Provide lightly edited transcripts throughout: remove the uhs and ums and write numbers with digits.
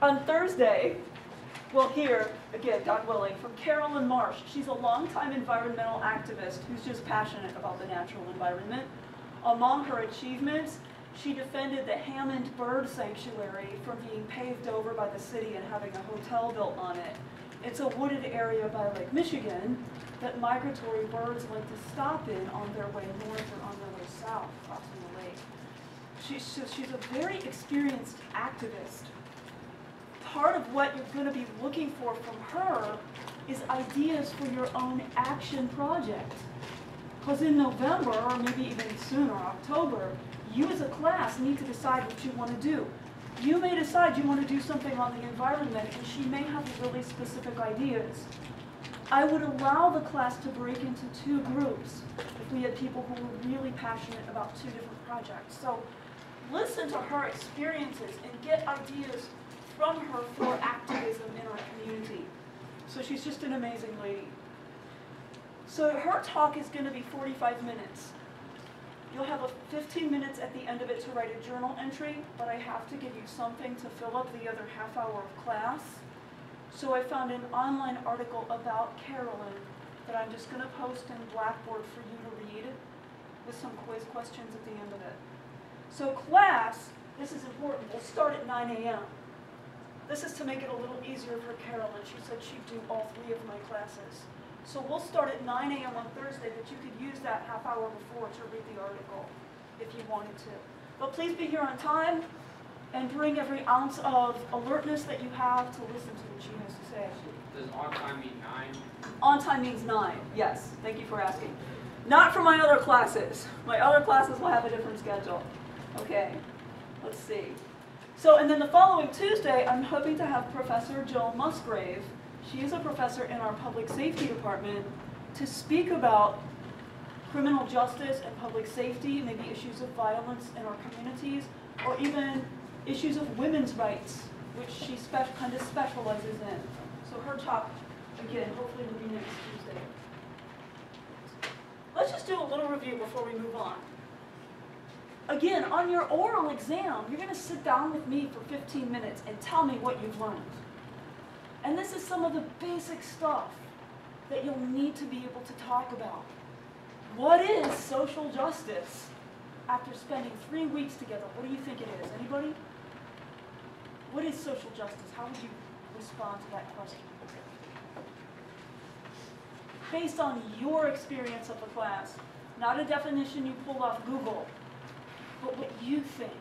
On Thursday, we'll hear, again, God willing, from Carolyn Marsh. She's a longtime environmental activist who's just passionate about the natural environment. Among her achievements, she defended the Hammond Bird Sanctuary from being paved over by the city and having a hotel built on it. It's a wooded area by Lake Michigan that migratory birds like to stop in on their way north or on their way south, crossing the lake. She's a very experienced activist. Part of what you're going to be looking for from her is ideas for your own action project. Because in November, or maybe even sooner, October, you as a class need to decide what you want to do. You may decide you want to do something on the environment, and she may have really specific ideas. I would allow the class to break into two groups if we had people who were really passionate about two different projects. So listen to her experiences and get ideas from her for activism in our community. So she's just an amazing lady. So her talk is going to be 45 minutes. You'll have 15 minutes at the end of it to write a journal entry, but I have to give you something to fill up the other half hour of class. So I found an online article about Carolyn that I'm just going to post in Blackboard for you to read with some quiz questions at the end of it. So class, this is important, will start at 9 a.m. This is to make it a little easier for Carolyn. She said she'd do all 3 of my classes. So we'll start at 9 a.m. on Thursday, but you could use that half hour before to read the article if you wanted to. But please be here on time and bring every ounce of alertness that you have to listen to what she has to say. Does on time mean 9? On time means 9, yes. Thank you for asking. Not for my other classes. My other classes will have a different schedule. Okay, let's see. So, and then the following Tuesday, I'm hoping to have Professor Jill Musgrave. She is a professor in our public safety department to speak about criminal justice and public safety, maybe issues of violence in our communities, or even issues of women's rights, which she kind of specializes in. So her talk, again, hopefully will be next Tuesday. Let's just do a little review before we move on. Again, on your oral exam, you're going to sit down with me for 15 minutes and tell me what you've learned. And this is some of the basic stuff that you'll need to be able to talk about. What is social justice? After spending 3 weeks together, what do you think it is? Anybody? What is social justice? How would you respond to that question? Based on your experience of the class, not a definition you pulled off Google, but what you think.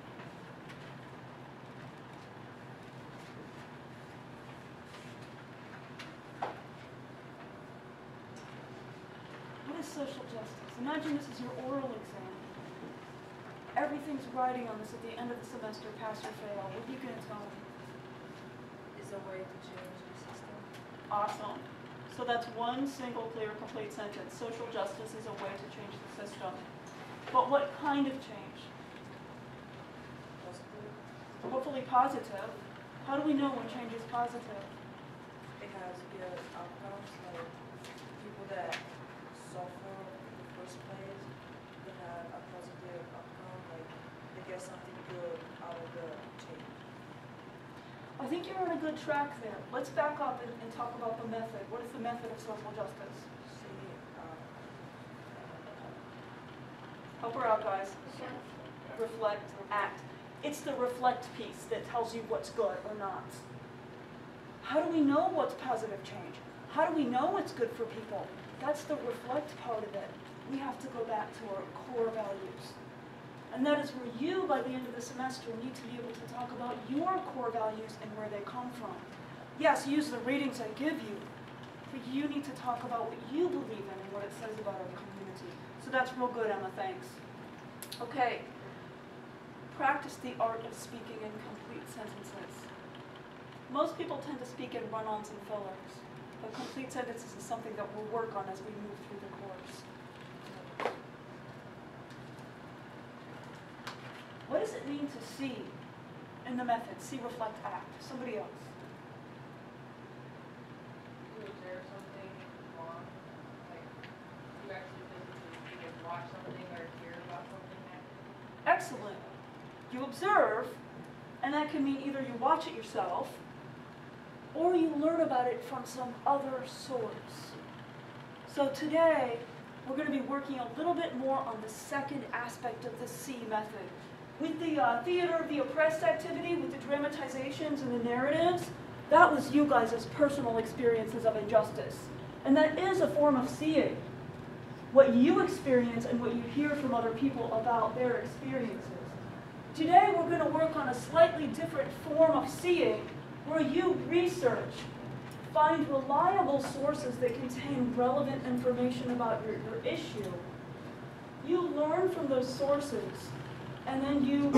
What is social justice? Imagine this is your oral exam. Everything's riding on this at the end of the semester, pass or fail. What are you going to tell me? Is a way to change the system. Awesome. So that's one single, clear, complete sentence. Social justice is a way to change the system. But what kind of change? Positive. Hopefully positive. How do we know when change is positive? It has good outcomes, like people that suffer in the first place, they have a positive outcome, like they get something good out of the change. I think you're on a good track there. Let's back up and talk about the method. What is the method of social justice? See, Help her out, guys. Reflect, act. It's the reflect piece that tells you what's good or not. How do we know what's positive change? How do we know what's good for people? That's the reflect part of it. We have to go back to our core values. And that is where you, by the end of the semester, need to be able to talk about your core values and where they come from. Yes, use the readings I give you, but you need to talk about what you believe in and what it says about our community. So that's real good, Emma, thanks. Okay, practice the art of speaking in complete sentences. Most people tend to speak in run-ons and fillers, but complete sentences is something that we'll work on as we move through the course. What does it mean to see in the method? See, reflect, act. Somebody else. You observe something wrong, like you actually physically either watch something or hear about something happen. Excellent. You observe, And that can mean either you watch it yourself, or you learn about it from some other source. So today, we're going to be working a little bit more on the second aspect of the C method. With the theater of the oppressed activity, with the dramatizations and the narratives, that was you guys' personal experiences of injustice. And that is a form of seeing what you experience and what you hear from other people about their experiences. Today we're going to work on a slightly different form of seeing where you research, find reliable sources that contain relevant information about your issue. You learn from those sources, and then you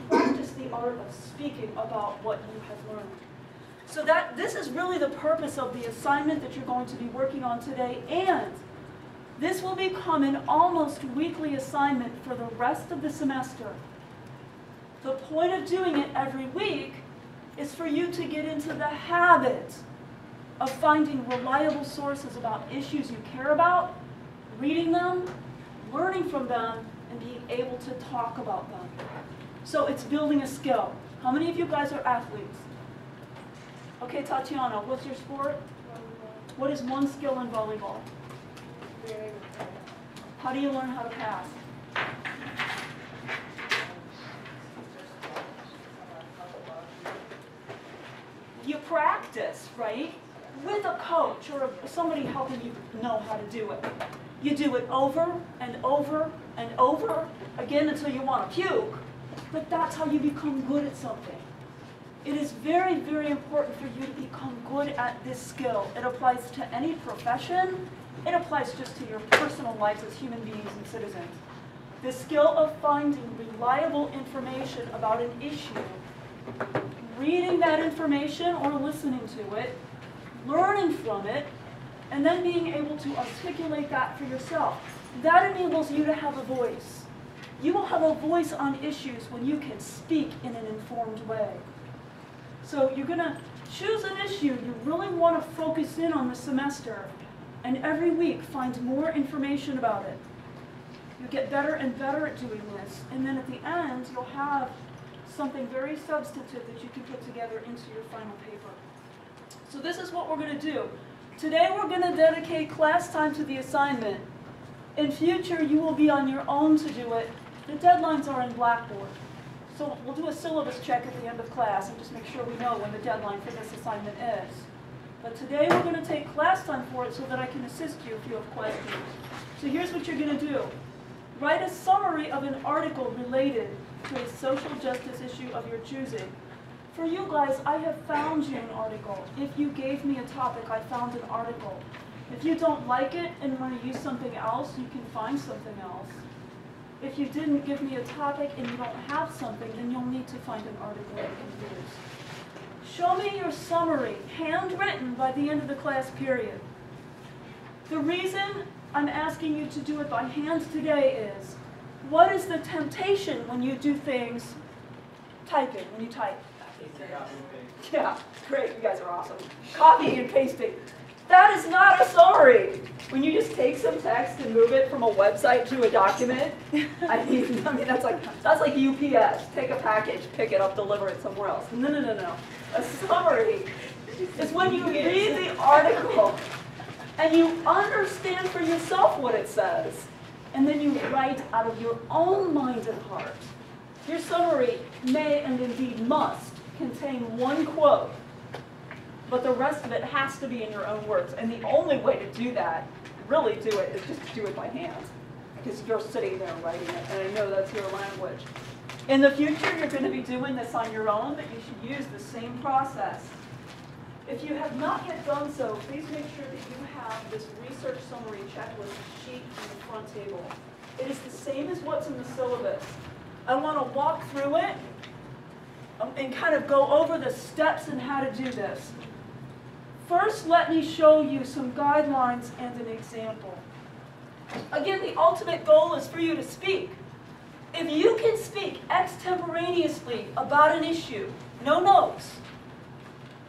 practice the art of speaking about what you have learned. So this is really the purpose of the assignment that you're going to be working on today, and this will become an almost weekly assignment for the rest of the semester. The point of doing it every week is for you to get into the habit of finding reliable sources about issues you care about, reading them, learning from them, and being able to talk about them. So it's building a skill. How many of you guys are athletes? Okay, Tatiana, what's your sport? Volleyball. What is one skill in volleyball? Very good. How do you learn how to pass? You practice, right? With a coach or somebody helping you know how to do it. You do it over and over and over again until you want to puke, but that's how you become good at something. It is very, very important for you to become good at this skill. It applies to any profession. It applies just to your personal lives as human beings and citizens. The skill of finding reliable information about an issue, reading that information or listening to it, learning from it, and then being able to articulate that for yourself. That enables you to have a voice. You will have a voice on issues when you can speak in an informed way. So you're going to choose an issue you really want to focus in on the semester, and every week find more information about it. You get better and better at doing this, and then at the end you'll have something very substantive that you can put together into your final paper. So this is what we're going to do. Today we're going to dedicate class time to the assignment. In future you will be on your own to do it. The deadlines are in Blackboard. So we'll do a syllabus check at the end of class and just make sure we know when the deadline for this assignment is. But today we're going to take class time for it so that I can assist you if you have questions. So here's what you're going to do. Write a summary of an article related to a social justice issue of your choosing. For you guys, I have found you an article. If you gave me a topic, I found an article. If you don't like it and want to use something else, you can find something else. If you didn't give me a topic and you don't have something, then you'll need to find an article you can use. Show me your summary, handwritten by the end of the class period. The reason I'm asking you to do it by hand today is, what is the temptation when you do things typing, when you type? Yeah, great, you guys are awesome. Copying and pasting. That is not a summary. When you just take some text and move it from a website to a document, I mean that's like UPS. Take a package, pick it up, deliver it somewhere else. No. A summary is when you read the article and you understand for yourself what it says, and then you write out of your own mind and heart. Your summary may and indeed must contain one quote, but the rest of it has to be in your own words. And the only way to do that, really do it, is just to do it by hand, because you're sitting there writing it, and I know that's your language. In the future, you're going to be doing this on your own, but you should use the same process. If you have not yet done so, please make sure that you have this research summary checklist sheet on the front table. It is the same as what's in the syllabus. I want to walk through it and kind of go over the steps in how to do this. First, let me show you some guidelines and an example. Again, the ultimate goal is for you to speak. If you can speak extemporaneously about an issue, no notes,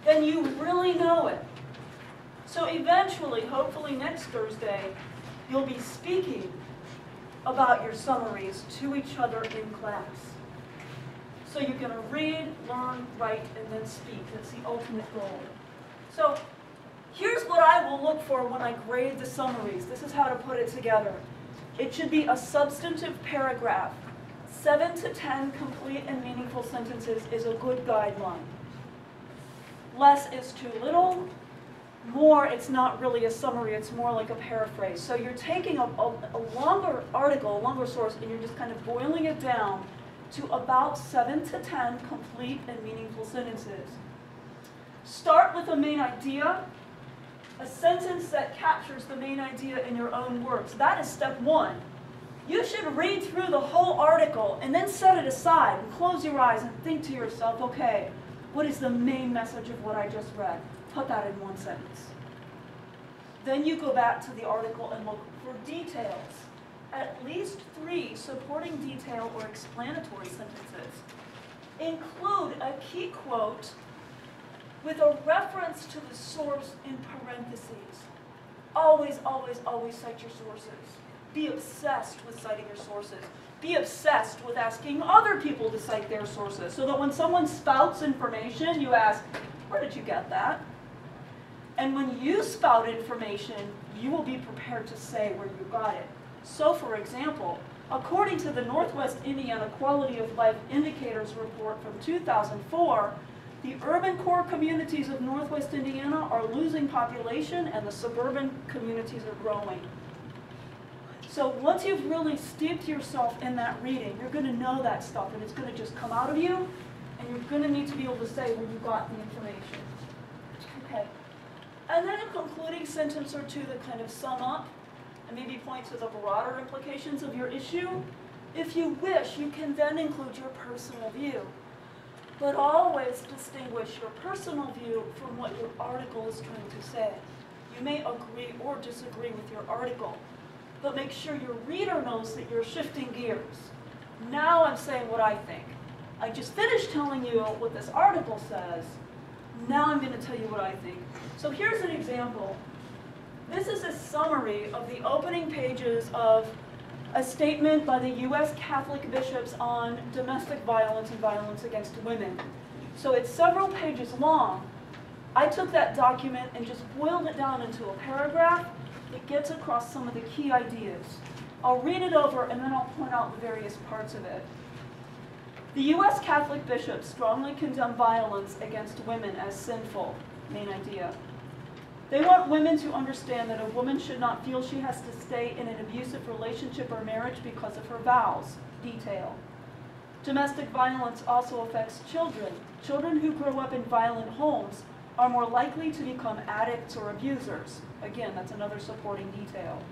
then you really know it. So eventually, hopefully next Thursday, you'll be speaking about your summaries to each other in class. So you're going to read, learn, write, and then speak. That's the ultimate goal. So here's what I will look for when I grade the summaries. This is how to put it together. It should be a substantive paragraph. 7 to 10 complete and meaningful sentences is a good guideline. Less is too little. More, it's not really a summary, it's more like a paraphrase. So you're taking a longer article, a longer source, and you're just kind of boiling it down to about 7 to 10 complete and meaningful sentences. Start with a main idea, a sentence that captures the main idea in your own words. That is step one. You should read through the whole article and then set it aside and close your eyes and think to yourself, okay, what is the main message of what I just read? Put that in one sentence. Then you go back to the article and look for details. At least 3 supporting detail or explanatory sentences. Include a key quote with a reference to the source in parentheses. Always, always, always cite your sources. Be obsessed with citing your sources. Be obsessed with asking other people to cite their sources, so that when someone spouts information, you ask, where did you get that? And when you spout information, you will be prepared to say where you got it. So, for example, according to the Northwest Indiana Quality of Life Indicators Report from 2004, the urban core communities of Northwest Indiana are losing population and the suburban communities are growing. So once you've really steeped yourself in that reading, you're going to know that stuff and it's going to just come out of you, and you're going to need to be able to say where you got the information. Okay. And then a concluding sentence or two that kind of sum up and maybe point to the broader implications of your issue. If you wish, you can then include your personal view. But always distinguish your personal view from what your article is trying to say. You may agree or disagree with your article, but make sure your reader knows that you're shifting gears. Now I'm saying what I think. I just finished telling you what this article says. Now I'm going to tell you what I think. So here's an example. This is a summary of the opening pages of a statement by the U.S. Catholic bishops on domestic violence and violence against women. So it's several pages long. I took that document and just boiled it down into a paragraph. It gets across some of the key ideas. I'll read it over and then I'll point out the various parts of it. The U.S. Catholic bishops strongly condemn violence against women as sinful, main idea. They want women to understand that a woman should not feel she has to stay in an abusive relationship or marriage because of her vows, detail. Domestic violence also affects children. Children who grow up in violent homes are more likely to become addicts or abusers. Again, that's another supporting detail.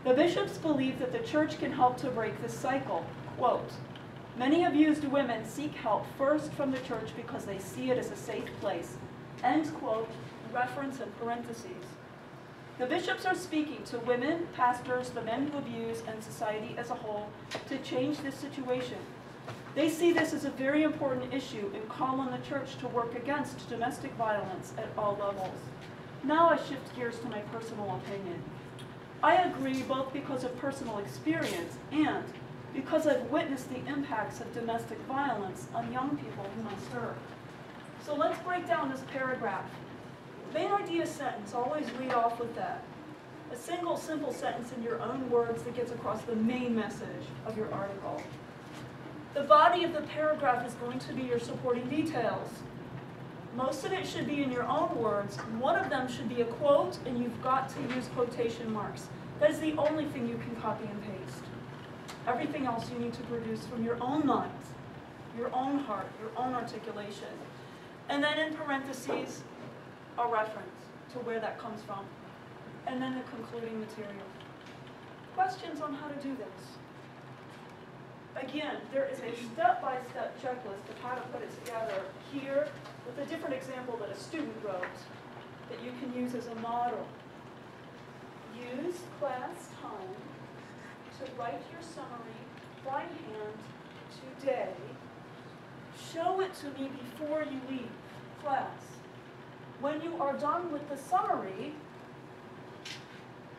The bishops believe that the church can help to break this cycle. Quote, many abused women seek help first from the church because they see it as a safe place. End quote, reference in parentheses. The bishops are speaking to women, pastors, the men who abuse, and society as a whole to change this situation. They see this as a very important issue and call on the church to work against domestic violence at all levels. Now I shift gears to my personal opinion. I agree both because of personal experience and because I've witnessed the impacts of domestic violence on young people whom I serve. So let's break down this paragraph. Main idea sentence, always read off with that. A single simple sentence in your own words that gets across the main message of your article. The body of the paragraph is going to be your supporting details. Most of it should be in your own words. One of them should be a quote, and you've got to use quotation marks. That is the only thing you can copy and paste. Everything else you need to produce from your own mind, your own heart, your own articulation. And then in parentheses, a reference to where that comes from. And then the concluding material. Questions on how to do this? Again, there is a step-by-step checklist of how to put it together here with a different example that a student wrote that you can use as a model. Use class time to write your summary by hand today. Show it to me before you leave class. When you are done with the summary,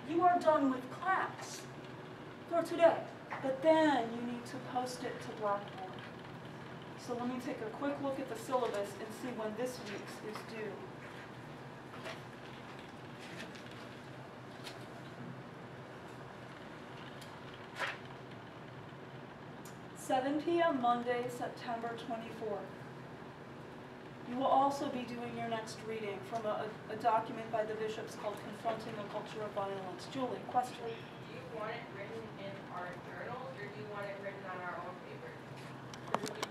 you are done with class for today. But then you need to post it to Blackboard. So let me take a quick look at the syllabus and see when this week's is due. 7 p.m. Monday, September 24th. You will also be doing your next reading from a document by the bishops called Confronting a Culture of Violence. Julie, question? Do you want it written in our journals, or do you want it written on our own paper?